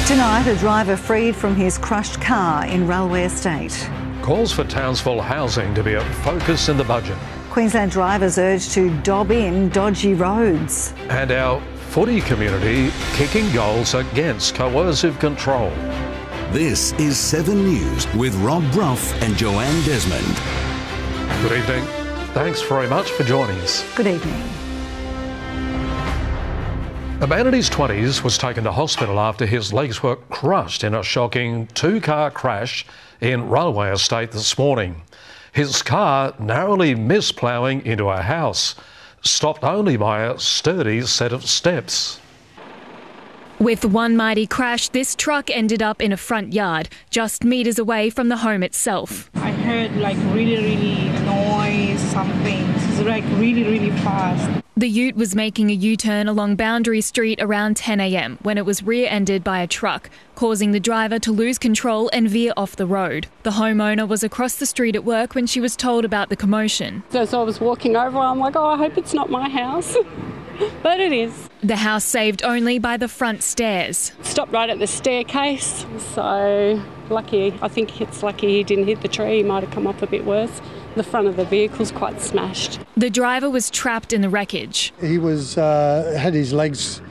Tonight, a driver freed from his crushed car in Railway Estate. Calls for Townsville housing to be a focus in the budget. Queensland drivers urged to dob in dodgy roads. And our footy community kicking goals against coercive control. This is 7 News with Brough and Joanne Desmond. Good evening. Thanks very much for joining us. Good evening. A man in his 20s was taken to hospital after his legs were crushed in a shocking two-car crash in Railway Estate this morning. His car narrowly missed ploughing into a house, stopped only by a sturdy set of steps. With one mighty crash, this truck ended up in a front yard, just metres away from the home itself. I heard really noise, something. It's really fast. The ute was making a U-turn along Boundary Street around 10 a.m. when it was rear-ended by a truck, causing the driver to lose control and veer off the road. The homeowner was across the street at work when she was told about the commotion. As I was walking over, I'm like, I hope it's not my house. But it is. The house saved only by the front stairs. Stopped right at the staircase, so lucky. I think it's lucky he didn't hit the tree. He might have come off a bit worse. The front of the vehicle's quite smashed. The driver was trapped in the wreckage. He had his legs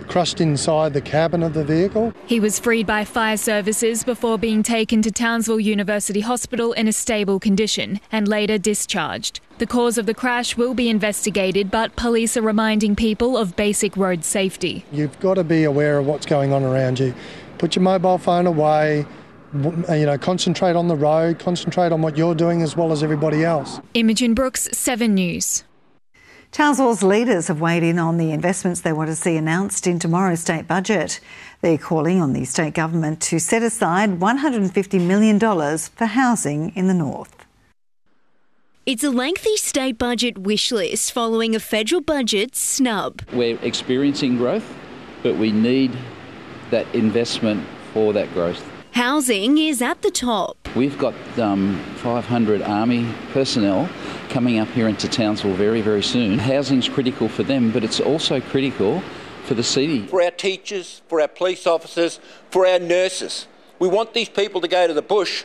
crushed inside the cabin of the vehicle. He was freed by fire services before being taken to Townsville University Hospital in a stable condition and later discharged. The cause of the crash will be investigated, but police are reminding people of basic road safety. You've got to be aware of what's going on around you. Put your mobile phone away. Concentrate on the road, concentrate on what you're doing as well as everybody else. Imogen Brooks, 7 News. Townsville's leaders have weighed in on the investments they want to see announced in tomorrow's state budget. They're calling on the state government to set aside $150 million for housing in the north. It's a lengthy state budget wish list following a federal budget snub. We're experiencing growth, but we need that investment for that growth. Housing is at the top. We've got 500 Army personnel coming up here into Townsville very, very soon. Housing's critical for them, but it's also critical for the city. For our teachers, for our police officers, for our nurses. We want these people to go to the bush.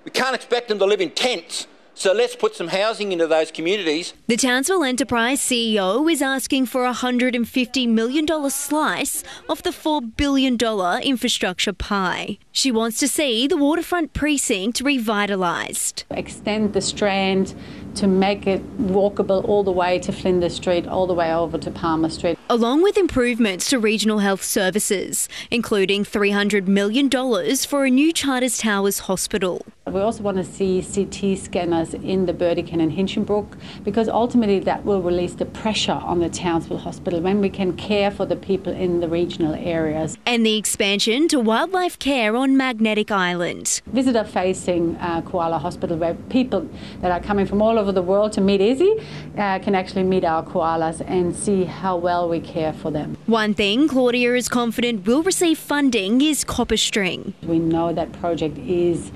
We can't expect them to live in tents. So let's put some housing into those communities. The Townsville Enterprise CEO is asking for a $150 million slice of the $4 billion infrastructure pie. She wants to see the waterfront precinct revitalised. Extend the Strand to make it walkable all the way to Flinders Street, all the way over to Palmer Street. Along with improvements to regional health services, including $300 million for a new Charters Towers hospital. We also want to see CT scanners in the Burdekin and Hinchinbrook, because ultimately that will release the pressure on the Townsville Hospital when we can care for the people in the regional areas. And the expansion to wildlife care on Magnetic Island. Visitor-facing koala hospital, where people that are coming from all over the world to meet Izzy can actually meet our koalas and see how well we care for them. One thing Claudia is confident will receive funding is Copper String. We know that project is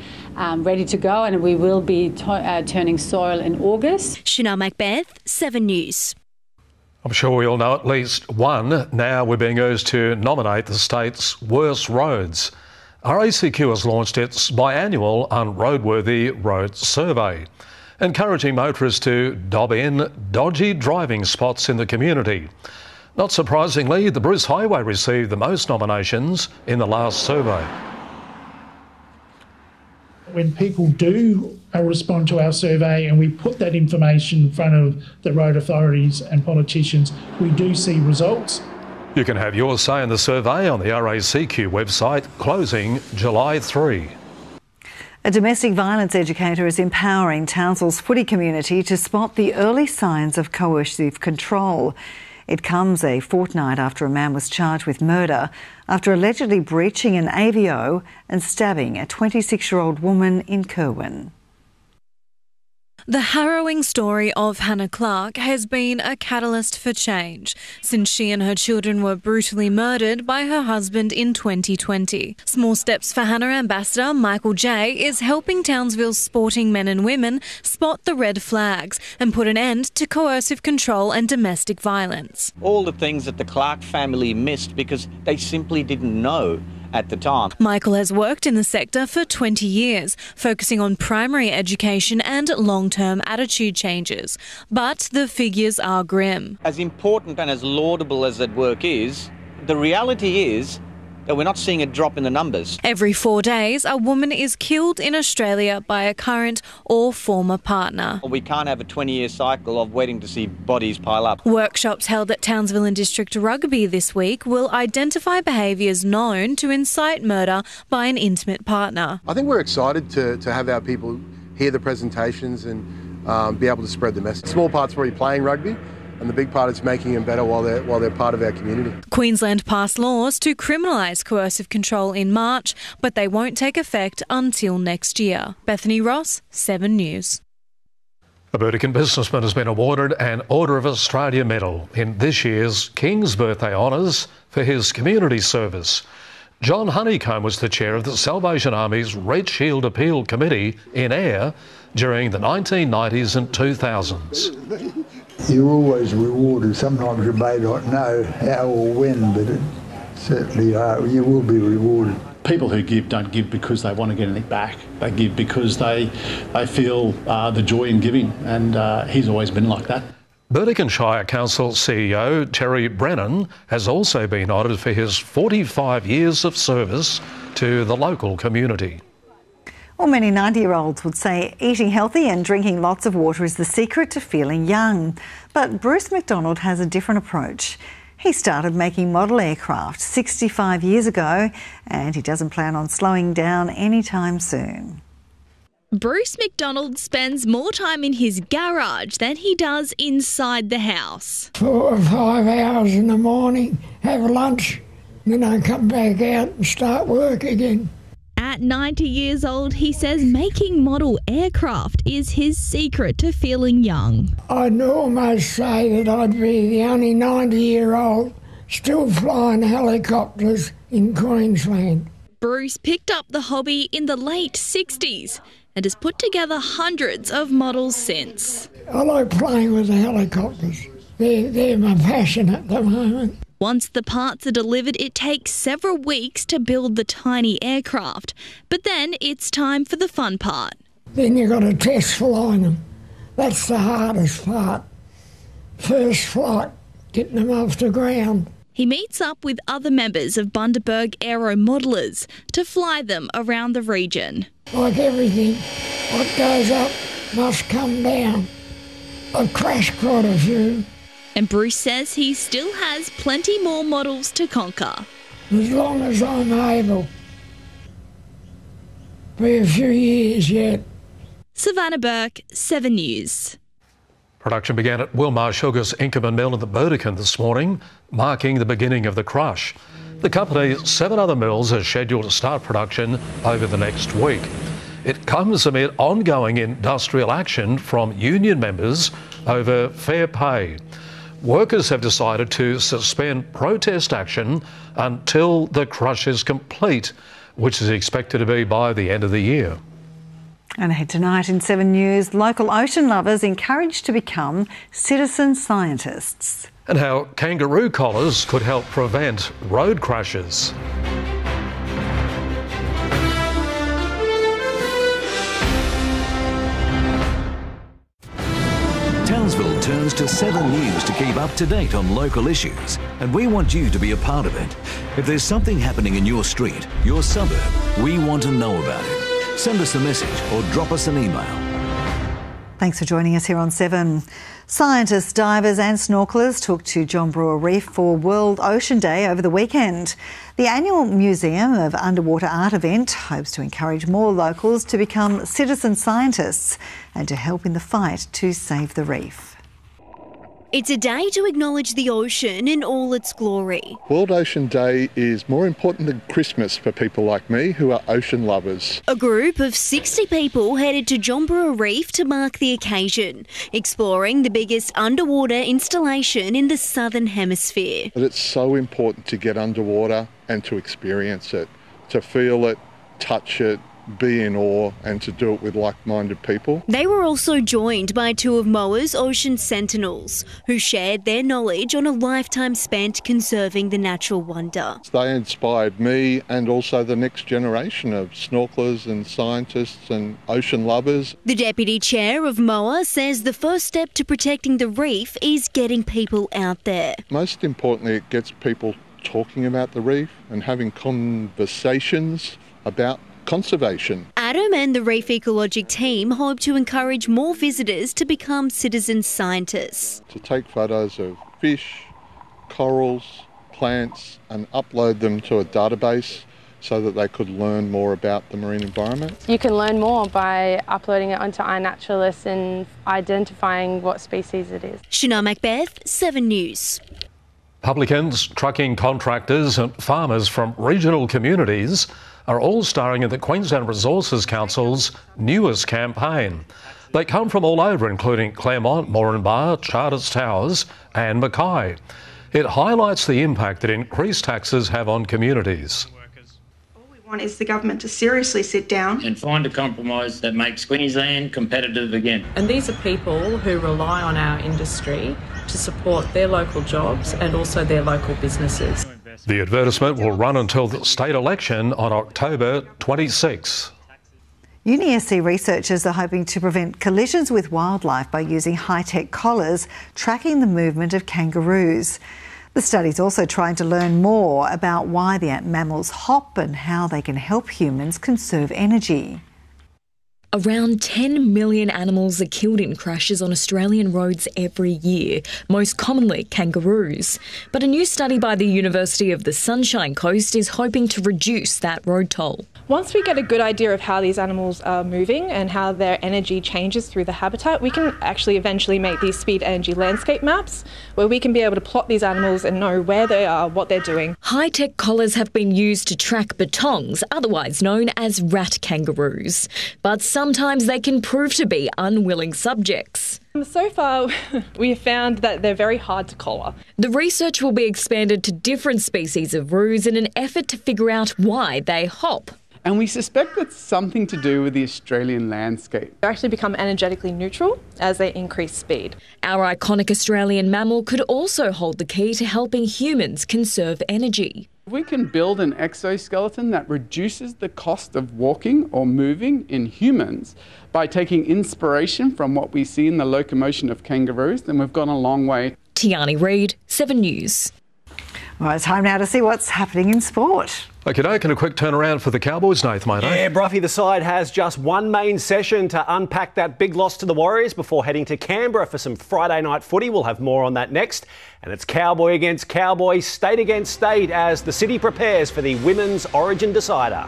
ready to go, and we will be turning soil in August. Chanel Macbeth, 7 News. I'm sure we all know at least one. Now we're being urged to nominate the state's worst roads. RACQ has launched its biannual Unroadworthy Road Survey, encouraging motorists to dob in dodgy driving spots in the community. Not surprisingly, the Bruce Highway received the most nominations in the last survey. When people do respond to our survey and we put that information in front of the road authorities and politicians, we do see results. You can have your say in the survey on the RACQ website, closing July 3. A domestic violence educator is empowering Townsville's footy community to spot the early signs of coercive control. It comes a fortnight after a man was charged with murder after allegedly breaching an AVO and stabbing a 26-year-old woman in Kerwin. The harrowing story of Hannah Clark has been a catalyst for change since she and her children were brutally murdered by her husband in 2020. Small Steps for Hannah ambassador Michael J is helping Townsville's sporting men and women spot the red flags and put an end to coercive control and domestic violence. All the things that the Clark family missed because they simply didn't know at the time. Michael has worked in the sector for 20 years, focusing on primary education and long-term attitude changes. But the figures are grim. As important and as laudable as that work is, the reality is that we're not seeing a drop in the numbers. Every 4 days, a woman is killed in Australia by a current or former partner. We can't have a 20-year cycle of waiting to see bodies pile up. Workshops held at Townsville and District Rugby this week will identify behaviours known to incite murder by an intimate partner. I think we're excited to have our people hear the presentations and be able to spread the message. Small part's probably playing rugby, and the big part is making them better while they're part of our community. Queensland passed laws to criminalise coercive control in March, but they won't take effect until next year. Bethany Ross, 7 News. A Burdekin businessman has been awarded an Order of Australia medal in this year's King's Birthday Honours for his community service. John Honeycomb was the chair of the Salvation Army's Red Shield Appeal Committee in Ayr during the 1990s and 2000s. You're always rewarded. Sometimes you may not know how or when, but it certainly you will be rewarded. People who give don't give because they want to get anything back. They give because they feel the joy in giving, and he's always been like that. Burdekin Shire Council CEO Terry Brennan has also been honoured for his 45 years of service to the local community. Well, many 90-year-olds would say eating healthy and drinking lots of water is the secret to feeling young. But Bruce McDonald has a different approach. He started making model aircraft 65 years ago, and he doesn't plan on slowing down anytime soon. Bruce McDonald spends more time in his garage than he does inside the house. 4 or 5 hours in the morning, have lunch, then I come back out and start work again. At 90 years old, he says making model aircraft is his secret to feeling young. I'd almost say that I'd be the only 90-year-old still flying helicopters in Queensland. Bruce picked up the hobby in the late 60s and has put together hundreds of models since. I like playing with the helicopters. They're my passion at the moment. Once the parts are delivered, it takes several weeks to build the tiny aircraft. But then it's time for the fun part. Then you've got to test flying them. That's the hardest part. First flight, getting them off the ground. He meets up with other members of Bundaberg Aero Modelers to fly them around the region. Like everything, what goes up must come down. I've crashed quite a few. And Bruce says he still has plenty more models to conquer. As long as I'm able. Be a few years yet. Savannah Burke, 7 News. Production began at Wilmar Sugar's Inkerman Mill in the Burdekin this morning, marking the beginning of the crush. The company's 7 other mills are scheduled to start production over the next week. It comes amid ongoing industrial action from union members over fair pay. Workers have decided to suspend protest action until the crush is complete, which is expected to be by the end of the year. And ahead tonight in 7 News, local ocean lovers encouraged to become citizen scientists. And how kangaroo collars could help prevent road crashes. Townsville turns to 7 News to keep up to date on local issues, and we want you to be a part of it. If there's something happening in your street, your suburb, we want to know about it. Send us a message or drop us an email. Thanks for joining us here on 7. Scientists, divers and snorkelers took to John Brough Reef for World Ocean Day over the weekend. The annual Museum of Underwater Art event hopes to encourage more locals to become citizen scientists and to help in the fight to save the reef. It's a day to acknowledge the ocean in all its glory. World Ocean Day is more important than Christmas for people like me who are ocean lovers. A group of 60 people headed to John Brough Reef to mark the occasion, exploring the biggest underwater installation in the Southern Hemisphere. But it's so important to get underwater and to experience it, to feel it, touch it, be in awe and to do it with like-minded people. They were also joined by two of Moa's ocean sentinels, who shared their knowledge on a lifetime spent conserving the natural wonder. They inspired me and also the next generation of snorkelers and scientists and ocean lovers. The Deputy Chair of MOA says the first step to protecting the reef is getting people out there. Most importantly, it gets people talking about the reef and having conversations about conservation. Adam and the Reef Ecologic team hope to encourage more visitors to become citizen scientists. To take photos of fish, corals, plants and upload them to a database so that they could learn more about the marine environment. You can learn more by uploading it onto iNaturalist and identifying what species it is. Shana Macbeth, 7 News. Publicans, trucking contractors and farmers from regional communities are all starring in the Queensland Resources Council's newest campaign. They come from all over, including Claremont, Moranbah, Charters Towers and Mackay. It highlights the impact that increased taxes have on communities. Is the government to seriously sit down and find a compromise that makes Queensland competitive again. And these are people who rely on our industry to support their local jobs and also their local businesses. The advertisement will run until the state election on October 26. UniSC researchers are hoping to prevent collisions with wildlife by using high-tech collars tracking the movement of kangaroos. The study's also trying to learn more about why the mammals hop and how they can help humans conserve energy. Around 10 million animals are killed in crashes on Australian roads every year, most commonly kangaroos. But a new study by the University of the Sunshine Coast is hoping to reduce that road toll. Once we get a good idea of how these animals are moving and how their energy changes through the habitat, we can actually eventually make these speed energy landscape maps where we can be able to plot these animals and know where they are, what they're doing. High-tech collars have been used to track batongs, otherwise known as rat kangaroos. But sometimes they can prove to be unwilling subjects. So far, we have found that they're very hard to collar. The research will be expanded to different species of roos in an effort to figure out why they hop. And we suspect it's something to do with the Australian landscape. They actually become energetically neutral as they increase speed. Our iconic Australian mammal could also hold the key to helping humans conserve energy. We can build an exoskeleton that reduces the cost of walking or moving in humans by taking inspiration from what we see in the locomotion of kangaroos, then we've gone a long way. Tiani Reid, 7 News. Well, it's time now to see what's happening in sport. Okay, and a quick turnaround for the Cowboys, Nath, mate. Yeah, Broughy, the side has just one main session to unpack that big loss to the Warriors before heading to Canberra for some Friday night footy. We'll have more on that next. And it's Cowboy against Cowboy, state against state, as the city prepares for the Women's Origin Decider.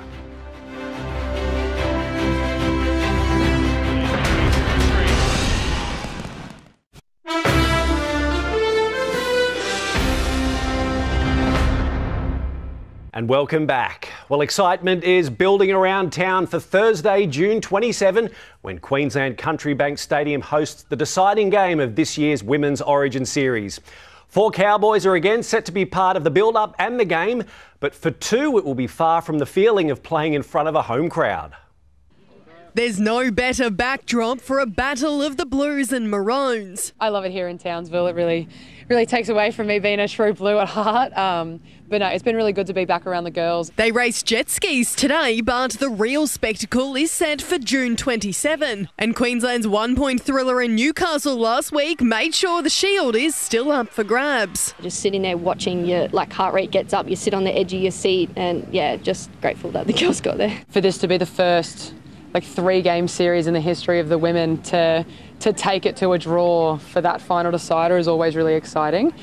And welcome back. Well, excitement is building around town for Thursday, June 27, when Queensland Country Bank Stadium hosts the deciding game of this year's Women's Origin Series. 4 Cowboys are again set to be part of the build-up and the game, but for 2 it will be far from the feeling of playing in front of a home crowd. There's no better backdrop for a battle of the Blues and Maroons. I love it here in Townsville. It really takes away from me being a true Blue at heart. But no, it's been really good to be back around the girls. They race jet skis today, but the real spectacle is set for June 27. And Queensland's one-point thriller in Newcastle last week made sure the Shield is still up for grabs. Just sitting there watching your heart rate gets up, you sit on the edge of your seat, and yeah, just grateful that the girls got there. For this to be the first 3-game series in the history of the women, to take it to a draw for that final decider is always really exciting.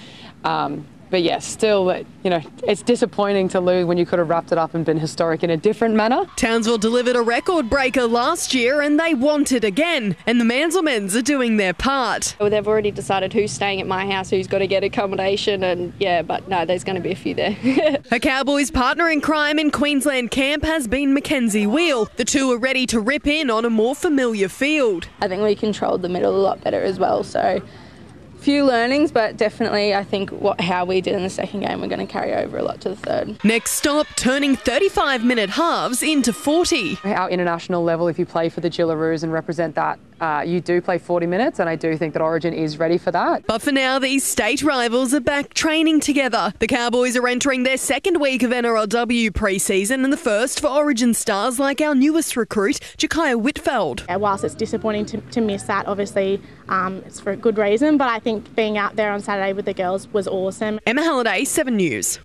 But yeah, still, it's disappointing to lose when you could have wrapped it up and been historic in a different manner. Townsville delivered a record breaker last year and they want it again. And the Manselmans are doing their part. Well, they've already decided who's staying at my house, who's got to get accommodation, and yeah, but no, there's going to be a few there. Her Cowboys' partner in crime in Queensland camp has been Mackenzie Wheel. The two are ready to rip in on a more familiar field. I think we controlled the middle a lot better as well, so few learnings, but definitely I think how we did in the second game we're going to carry over a lot to the third. Next stop, turning 35-minute halves into 40. Our international level, if you play for the Gillaroos and represent that, you do play 40 minutes, and I do think that Origin is ready for that. But for now, these state rivals are back training together. The Cowboys are entering their second week of NRLW pre-season and the first for Origin stars like our newest recruit, Jakaya Whitfeld. Whilst it's disappointing to miss that, obviously it's for a good reason, but I think being out there on Saturday with the girls was awesome. Emma Halliday, 7 News.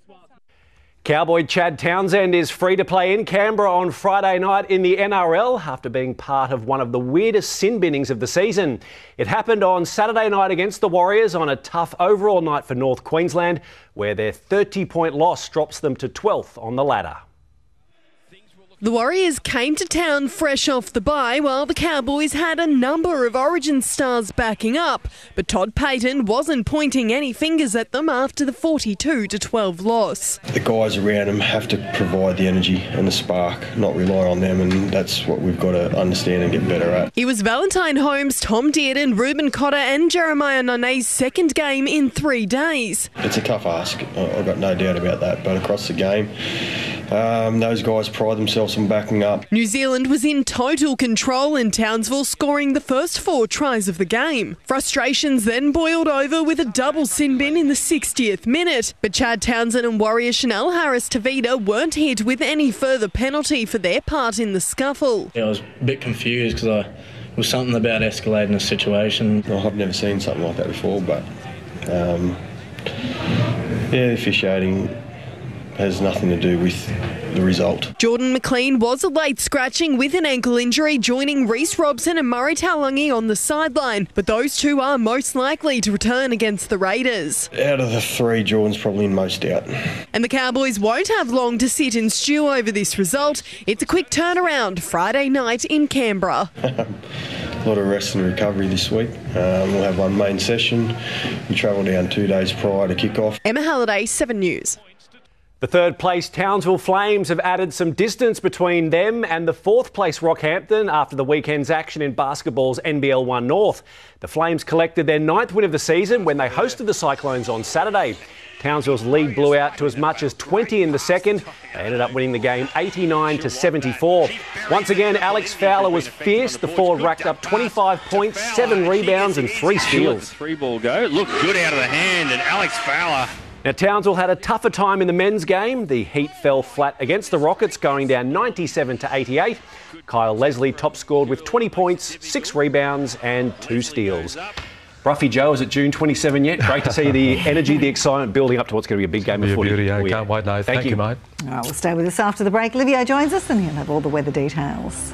Cowboy Chad Townsend is free to play in Canberra on Friday night in the NRL after being part of one of the weirdest sin binnings of the season. It happened on Saturday night against the Warriors on a tough overall night for North Queensland, where their 30-point loss drops them to 12th on the ladder. The Warriors came to town fresh off the bye, while the Cowboys had a number of Origin stars backing up. But Todd Payton wasn't pointing any fingers at them after the 42-12 loss. The guys around them have to provide the energy and the spark, not rely on them, and that's what we've got to understand and get better at. It was Valentine Holmes, Tom Dearden, Ruben Cotter and Jeremiah None's second game in 3 days. It's a tough ask, I've got no doubt about that, but across the game, those guys pride themselves on backing up. New Zealand was in total control in Townsville, scoring the first 4 tries of the game. Frustrations then boiled over with a double sin bin in the 60th minute. But Chad Townsend and Warrior Chanel Harris-Tavita weren't hit with any further penalty for their part in the scuffle. Yeah, I was a bit confused because it was something about escalating the situation. Well, I've never seen something like that before, but the officiating has nothing to do with the result. Jordan McLean was a late scratching with an ankle injury, joining Reece Robson and Murray Taulagi on the sideline. But those two are most likely to return against the Raiders. Out of the 3, Jordan's probably in most doubt. And the Cowboys won't have long to sit and stew over this result. It's a quick turnaround Friday night in Canberra. A lot of rest and recovery this week. We'll have one main session. We travel down 2 days prior to kick-off. Emma Halliday, 7 News. The third place Townsville Flames have added some distance between them and the 4th place Rockhampton after the weekend's action in basketball's NBL 1 North. The Flames collected their 9th win of the season when they hosted the Cyclones on Saturday. Townsville's lead blew out to as much as 20 in the second. They ended up winning the game 89-74. Once again, Alex Fowler was fierce. The forward racked up 25 points, 7 rebounds and 3 steals. 3-ball go. Looked good out of the hand, and Alex Fowler. Now, Townsville had a tougher time in the men's game. The Heat fell flat against the Rockets, going down 97-88. Kyle Leslie top scored with 20 points, 6 rebounds and 2 steals. Broughy Joe, is it June 27 yet? Great to see the energy, the excitement building up to what's going to be a big game of footy. Can't wait, no. Thank you, mate. All right, we'll stay with us after the break. Livio joins us and he'll have all the weather details.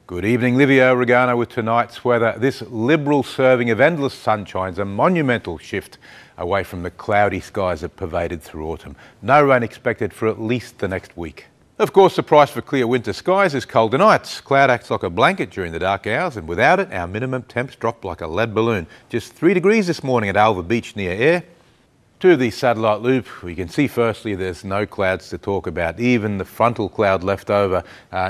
Good evening, Livio, Regano with tonight's weather. This liberal serving of endless sunshine is a monumental shift away from the cloudy skies that pervaded through autumn. No rain expected for at least the next week. Of course, the price for clear winter skies is colder nights. Cloud acts like a blanket during the dark hours, and without it, our minimum temps drop like a lead balloon. Just 3 degrees this morning at Alva Beach near Ayr. To the satellite loop, we can see firstly there's no clouds to talk about. Even the frontal cloud left over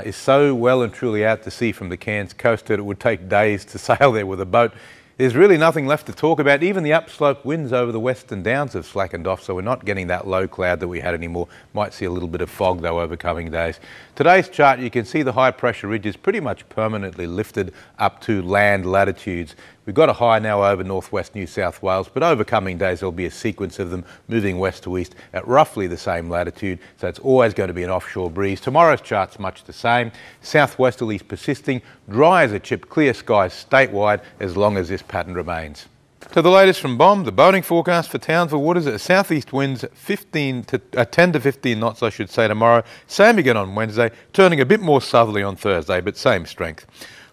is so well and truly out to sea from the Cairns coast that it would take days to sail there with a boat. There's really nothing left to talk about. Even the upslope winds over the western downs have slackened off, so we're not getting that low cloud that we had anymore. Might see a little bit of fog though over coming days. Today's chart, you can see the high pressure ridges pretty much permanently lifted up to land latitudes. We've got a high now over northwest New South Wales, but over coming days there'll be a sequence of them moving west to east at roughly the same latitude, so it's always going to be an offshore breeze. Tomorrow's chart's much the same. Southwesterlies persisting, dry as a chip, clear skies statewide as long as this pattern remains. To the latest from BOM, the boating forecast for Townsville, what is it? Southeast winds 10 to 15 knots, I should say, tomorrow. Same again on Wednesday, turning a bit more southerly on Thursday, but same strength.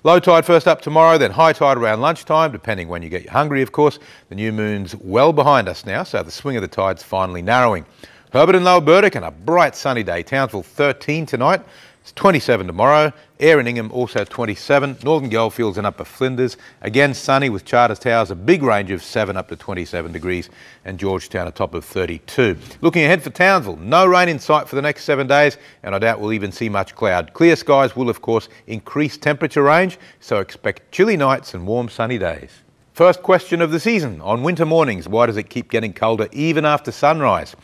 Low tide first up tomorrow, then high tide around lunchtime, depending when you get hungry, of course. The new moon's well behind us now, so the swing of the tide's finally narrowing. Herbert and Lower Burdick and a bright sunny day. Townsville 13 tonight. It's 27 tomorrow. Ayr and Ingham also 27. Northern Goldfields and Upper Flinders again sunny with Charters Towers a big range of 7 up to 27 degrees and Georgetown a top of 32. Looking ahead for Townsville, no rain in sight for the next 7 days, and I doubt we'll even see much cloud. Clear skies will of course increase temperature range, so expect chilly nights and warm sunny days. First question of the season on winter mornings: why does it keep getting colder even after sunrise?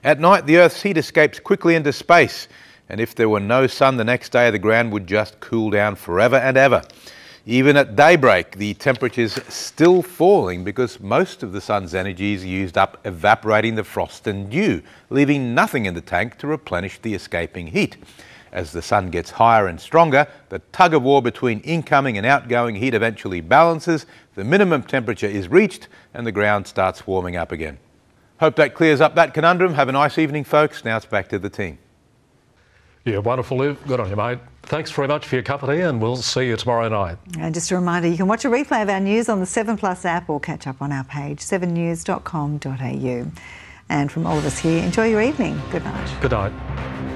At night the Earth's heat escapes quickly into space, and if there were no sun the next day, the ground would just cool down forever and ever. Even at daybreak, the temperature's still falling because most of the sun's energy is used up evaporating the frost and dew, leaving nothing in the tank to replenish the escaping heat. As the sun gets higher and stronger, the tug of war between incoming and outgoing heat eventually balances, the minimum temperature is reached, and the ground starts warming up again. Hope that clears up that conundrum. Have a nice evening, folks. Now it's back to the team. Yeah, wonderful, Liv. Good on you, mate. Thanks very much for your company, and we'll see you tomorrow night. And just a reminder, you can watch a replay of our news on the 7 Plus app or catch up on our page, 7news.com.au. And from all of us here, enjoy your evening. Good night. Good night.